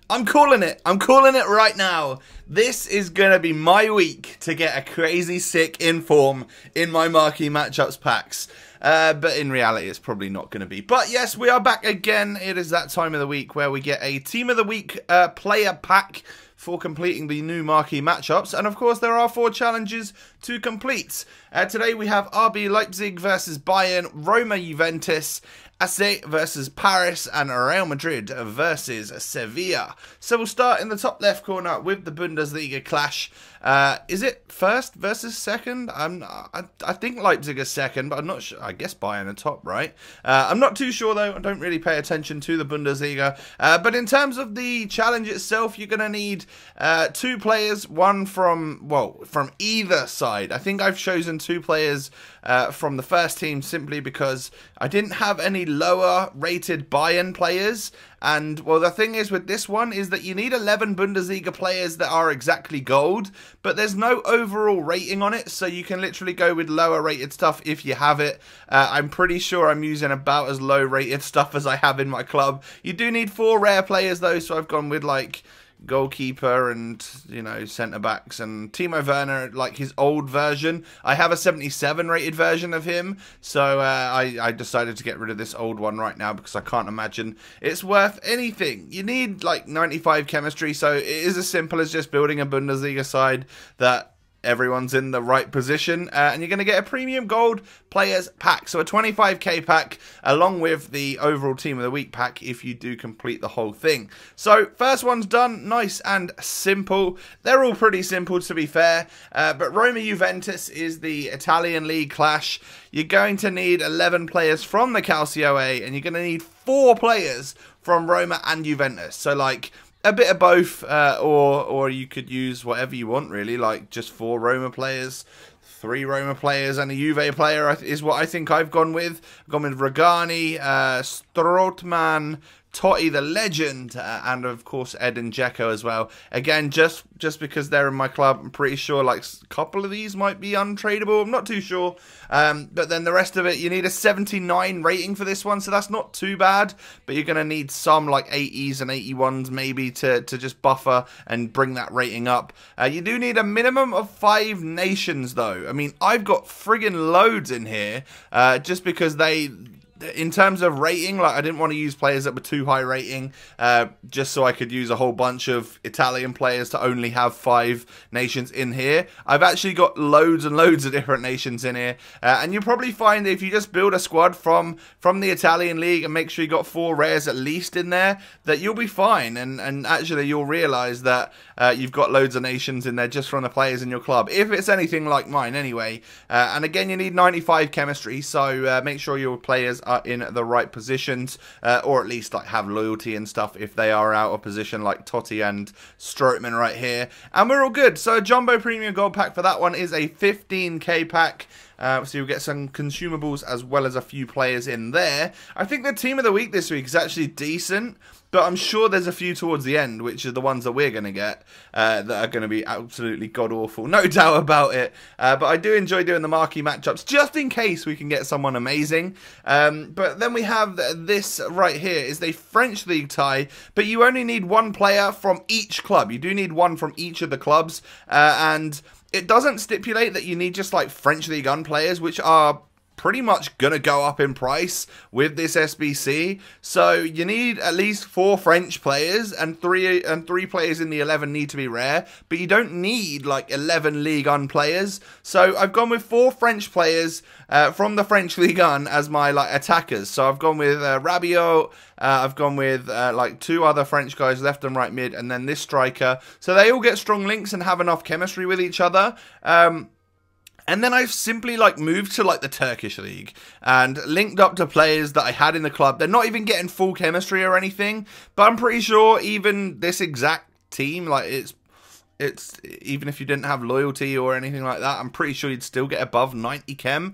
I'm calling it. I'm calling it right now. This is going to be my week to get a crazy sick inform in my marquee matchups packs. But in reality, it's probably not going to be. But yes, we are back again. It is that time of the week where we get a Team of the Week player pack for completing the new marquee matchups. And of course, there are 4 challenges to complete. Today we have RB Leipzig versus Bayern, Roma Juventus, AC versus Paris, and Real Madrid versus Sevilla. So we'll start in the top left corner with the Bundesliga clash. Is it first versus second? I think Leipzig is second, but I'm not sure. I guess Bayern are top, right? I'm not too sure though. I don't really pay attention to the Bundesliga. But in terms of the challenge itself, you're going to need 2 players, one from either side. I think I've chosen 2 players from the first team simply because I didn't have any lower rated Bayern players. And, well, the thing is with this one is that you need 11 Bundesliga players that are exactly gold, but there's no overall rating on it, so you can literally go with lower rated stuff if you have it. I'm pretty sure I'm using about as low rated stuff as I have in my club. You do need 4 rare players, though, so I've gone with, like, goalkeeper and, you know, centre-backs, and Timo Werner, like his old version. I have a 77 rated version of him, so I decided to get rid of this old one right now because I can't imagine it's worth anything. You need like 95 chemistry, so it is as simple as just building a Bundesliga side that everyone's in the right position, and you're going to get a premium gold players pack, so a 25k pack along with the overall team of the week pack if you do complete the whole thing. So first one's done, nice and simple. They're all pretty simple to be fair, but Roma Juventus is the Italian league clash. You're going to need 11 players from the Calcio A, and you're going to need 4 players from Roma and Juventus, so like a bit of both, or you could use whatever you want really, like just 4 Roma players, 3 Roma players, and a Juve player is what I think I've gone with. I've gone with Ragani, Strootman, Totw the legend, and of course Edin Dzeko as well. Again, just because they're in my club, I'm pretty sure like a couple of these might be untradeable. I'm not too sure. But then the rest of it, you need a 79 rating for this one, so that's not too bad. But you're going to need some like 80s and 81s maybe to just buffer and bring that rating up. You do need a minimum of 5 nations though. I mean, I've got friggin' loads in here just because in terms of rating, like I didn't want to use players that were too high rating, just so I could use a whole bunch of Italian players to only have 5 nations in here. I've actually got loads and loads of different nations in here, and you'll probably find if you just build a squad from the Italian league and make sure you got 4 rares at least in there, that you'll be fine, and actually you'll realise that you've got loads of nations in there just from the players in your club, if it's anything like mine anyway. And again, you need 95 chemistry, so make sure your players are in the right positions, or at least like have loyalty and stuff if they are out of position, like Totw and Strootman right here, and we're all good. So a jumbo premium gold pack for that one is a 15k pack. So you'll get some consumables as well as a few players in there. I think the team of the week this week is actually decent, but I'm sure there's a few towards the end, which are the ones that we're going to get, that are going to be absolutely god-awful. No doubt about it. But I do enjoy doing the marquee matchups, just in case we can get someone amazing. But then we have this right here, is the French league tie, but you only need 1 player from each club. You do need 1 from each of the clubs, and it doesn't stipulate that you need just like French League 1 players, which are pretty much gonna go up in price with this SBC. So you need at least 4 French players, and 3 players in the 11 need to be rare, but you don't need like 11 League 1 players. So I've gone with 4 French players from the French League 1 as my like attackers. So I've gone with Rabiot, I've gone with like 2 other French guys, left and right mid, and then this striker. So they all get strong links and have enough chemistry with each other. And then I've simply like moved to like the Turkish league and linked up to players that I had in the club. They're not even getting full chemistry or anything, but I'm pretty sure even this exact team, like it's even if you didn't have loyalty or anything like that, I'm pretty sure you'd still get above 90 chem.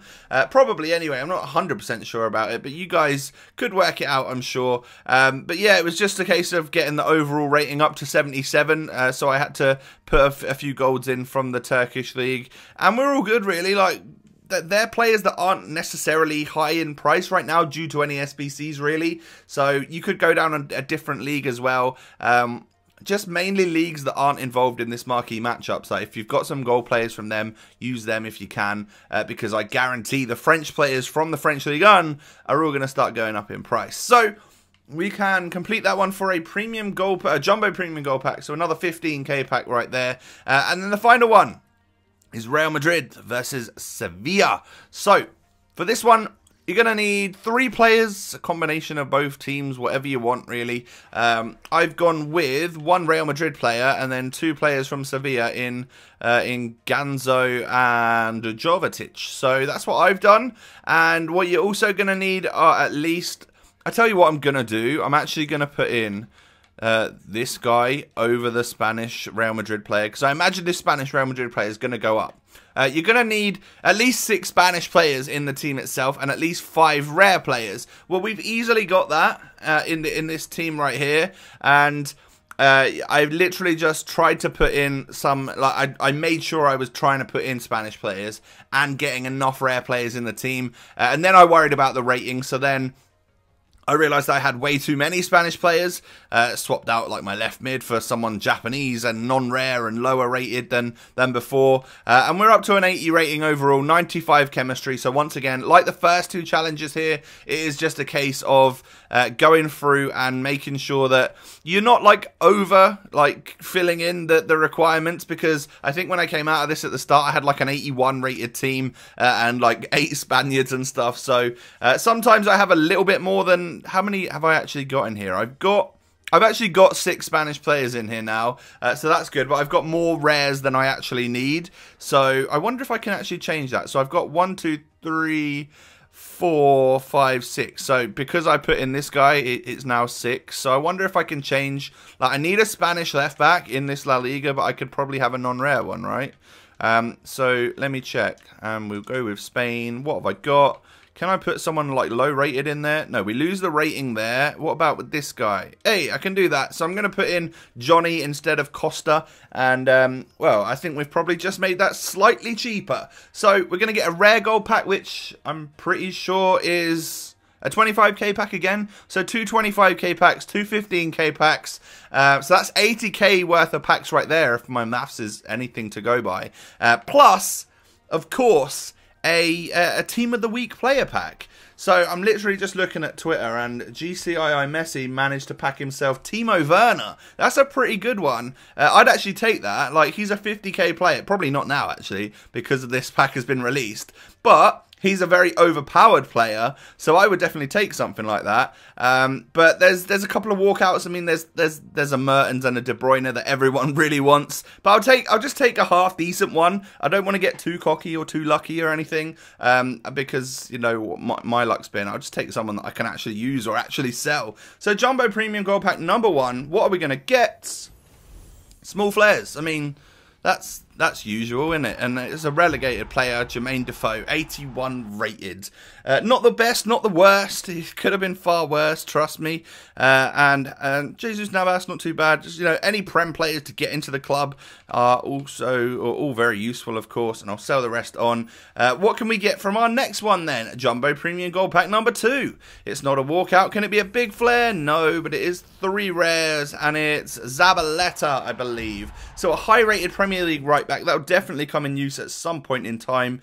Probably anyway, I'm not 100% sure about it, but you guys could work it out, I'm sure. But yeah, it was just a case of getting the overall rating up to 77, so I had to put a few golds in from the Turkish league, and we're all good really. Like, they're players that aren't necessarily high in price right now due to any SBCs really, so you could go down a different league as well. just mainly leagues that aren't involved in this marquee matchup. So if you've got some goal players from them, use them if you can, because I guarantee the French players from the French Ligue 1 are all going to start going up in price. So we can complete that one for a premium goal, a jumbo premium goal pack. So another 15k pack right there. And then the final one is Real Madrid versus Sevilla. So for this one, you're going to need 3 players, a combination of both teams, whatever you want, really. I've gone with 1 Real Madrid player and then 2 players from Sevilla in Ganzo and Jovetic. So that's what I've done. And what you're also going to need are at least... I tell you what I'm going to do. I'm actually going to put in this guy over the Spanish Real Madrid player, because I imagine this Spanish Real Madrid player is going to go up. You're going to need at least 6 Spanish players in the team itself and at least 5 rare players. Well, we've easily got that in this team right here. And I literally just tried to put in some, like I made sure I was trying to put in Spanish players and getting enough rare players in the team. And then I worried about the rating, so then I realised I had way too many Spanish players, swapped out like my left mid for someone Japanese and non-rare and lower rated than before. And we're up to an 80 rating overall, 95 chemistry. So once again, like the first 2 challenges here, it is just a case of going through and making sure that you're not like over filling in the requirements, because I think when I came out of this at the start, I had like an 81 rated team and like 8 Spaniards and stuff. So sometimes I have a little bit more than... How many have I actually got in here? I've actually got 6 Spanish players in here now, so that's good, but I've got more rares than I actually need. So I wonder if I can actually change that. So I've got 1, 2, 3, 4, 5, 6. So because I put in this guy, it's now 6. So I wonder if I can change. Like, I need a Spanish left back in this La Liga, but I could probably have a non-rare one, right? So let me check. We'll go with Spain. What have I got? Can I put someone like low rated in there? No, we lose the rating there. What about with this guy? Hey, I can do that. So I'm going to put in Johnny instead of Costa. And, well, I think we've probably just made that slightly cheaper. So we're going to get a rare gold pack, which I'm pretty sure is a 25k pack again. So 2 25k packs, 2 15k packs. So that's 80k worth of packs right there, if my maths is anything to go by. Plus, of course, a Team of the Week player pack. So I'm literally just looking at Twitter, and GCII Messi managed to pack himself Timo Werner. That's a pretty good one. I'd actually take that. Like, he's a 50k player. Probably not now, actually, because this pack has been released. But he's a very overpowered player, so I would definitely take something like that. But there's a couple of walkouts. I mean, there's a Mertens and a De Bruyne that everyone really wants. But I'll just take a half decent one. I don't want to get too cocky or too lucky or anything, because you know my luck's been. I'll just take someone that I can actually use or actually sell. So Jumbo Premium Gold Pack number 1. What are we gonna get? Small flares. I mean, that's usual, isn't it? And it's a relegated player, Jermaine Defoe, 81 rated. Not the best, not the worst. It could have been far worse, trust me. And Jesus Navas, not too bad. Just, you know, any Prem players to get into the club are also all very useful, of course. And I'll sell the rest on. What can we get from our next one then? Jumbo Premium Gold Pack number 2. It's not a walkout. Can it be a big flare? No, but it is 3 rares, and it's Zabaleta, I believe. So a high-rated Premier League right back. That'll definitely come in use at some point in time,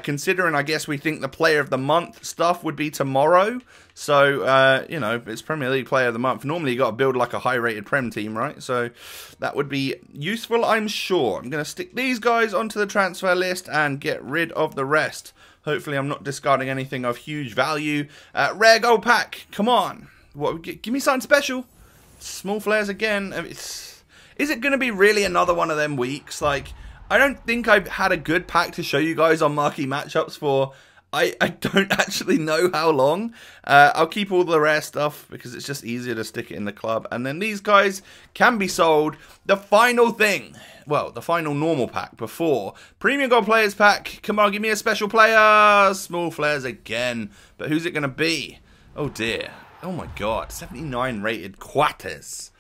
considering I guess we think the player of the month stuff would be tomorrow. So you know, it's Premier League player of the month. Normally you got to build like a high rated Prem team, right? So that would be useful, I'm sure. I'm going to stick these guys onto the transfer list and get rid of the rest. Hopefully I'm not discarding anything of huge value. Rare gold pack, come on. What? Give me something special. Small flares again. Is it going to be really another one of them weeks? Like, I don't think I've had a good pack to show you guys on marquee matchups for, I don't actually know how long. I'll keep all the rare stuff because it's just easier to stick it in the club. And then these guys can be sold. The final thing, well, the final normal pack before Premium Gold Players pack. Come on, give me a special player. Small flares again. But who's it going to be? Oh dear. Oh my god. 79 rated Quates.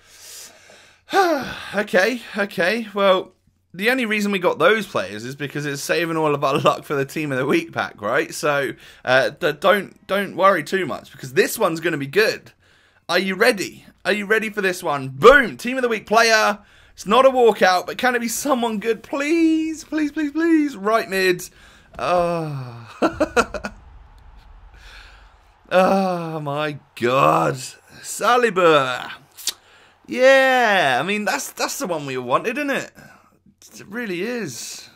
Okay. Well, the only reason we got those players is because it's saving all of our luck for the Team of the Week pack, right? So don't worry too much, because this one's going to be good. Are you ready? Are you ready for this one? Boom! Team of the week player. It's not a walkout, but can it be someone good? Please, please, please, please. Right mid. Oh. Oh my God. Saliba. Yeah, I mean, that's the one we wanted, isn't it? It really is.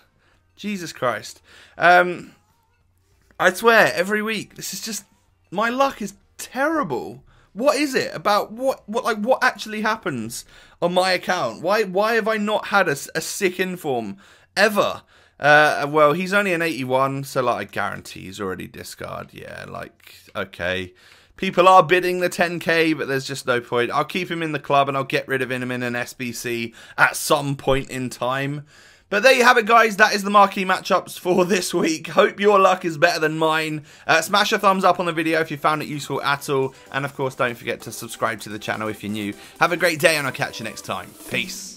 Jesus Christ. I swear, every week, this is just, my luck is terrible. What is it about what actually happens on my account? Why have I not had a sick inform ever? Well, he's only an 81, so like I guarantee he's already discard. Yeah, like, okay. People are bidding the 10k, but there's just no point. I'll keep him in the club and I'll get rid of him in an SBC at some point in time. But there you have it, guys. That is the marquee matchups for this week. Hope your luck is better than mine. Smash a thumbs up on the video if you found it useful at all. And of course, don't forget to subscribe to the channel if you're new. Have a great day and I'll catch you next time. Peace.